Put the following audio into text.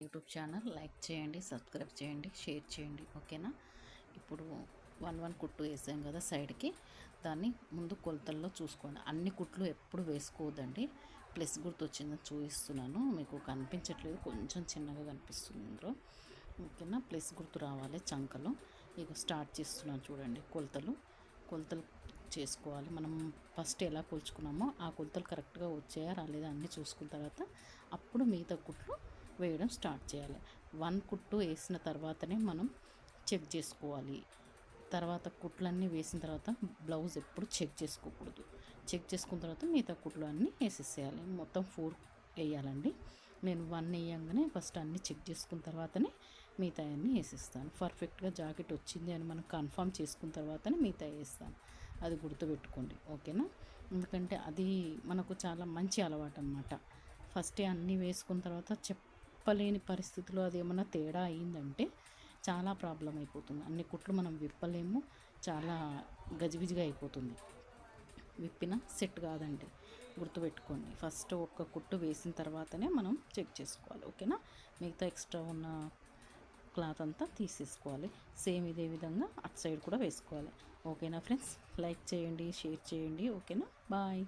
YouTube channel like చేయండి, subscribe చేయండి, share చేయండి. ఓకేనా? ఇప్పుడు వన్ కుట్టు వేసాం కదా సైడ్కి, దాన్ని ముందు కొలతల్లో చూసుకోండి. అన్ని కుట్లు ఎప్పుడు వేసుకోవద్దండి. ప్లస్ గుర్తు వచ్చిందని చూపిస్తున్నాను, మీకు కనిపించట్లేదు, కొంచెం చిన్నగా కనిపిస్తుంది. ఓకేనా? ప్లస్ గుర్తు రావాలి చంకలో. ఇక స్టార్ట్ చేస్తున్నాను చూడండి. కొలతలు చేసుకోవాలి. మనం ఫస్ట్ ఎలా కొలుచుకున్నామో ఆ కొలతలు కరెక్ట్గా వచ్చాయా రాలేదా అన్నీ చూసుకున్న తర్వాత అప్పుడు మిగతా కుట్లు వేయడం స్టార్ట్ చేయాలి. వన్ కుట్టు వేసిన తర్వాతనే మనం చెక్ చేసుకోవాలి. తర్వాత కుట్లన్నీ వేసిన తర్వాత బ్లౌజ్ ఎప్పుడు చెక్ చేసుకోకూడదు. చెక్ చేసుకున్న తర్వాత మిగతా కుట్లు అన్నీ వేసేసేయాలి. మొత్తం 4 వేయాలండి. నేను 1 వేయంగానే ఫస్ట్ అన్నీ చెక్ చేసుకున్న తర్వాతనే మిగతా అన్నీ వేసేస్తాను. పర్ఫెక్ట్గా జాకెట్ వచ్చింది అని మనం కన్ఫర్మ్ చేసుకున్న తర్వాతనే మిగతా వేస్తాను. అది గుర్తుపెట్టుకోండి. ఓకేనా? ఎందుకంటే అది మనకు చాలా మంచి అలవాటు అనమాట. ఫస్టే అన్నీ వేసుకున్న తర్వాత చెప్పలేని పరిస్థితిలో అది ఏమన్నా తేడా అయిందంటే చాలా ప్రాబ్లం అయిపోతుంది. అన్ని కుట్లు మనం విప్పలేము, చాలా గజిబిజిగా అయిపోతుంది. విప్పిన సెట్ కాదండి. గుర్తుపెట్టుకోండి. ఫస్ట్ ఒక్క కుట్టు వేసిన తర్వాతనే మనం చెక్ చేసుకోవాలి. ఓకేనా? మిగతా ఎక్స్ట్రా ఉన్న క్లాత్ అంతా తీసేసుకోవాలి. సేమ్ ఇదే విధంగా అటు సైడ్ కూడా వేసుకోవాలి. ఓకేనా ఫ్రెండ్స్? లైక్ చేయండి, షేర్ చేయండి. ఓకేనా? బాయ్.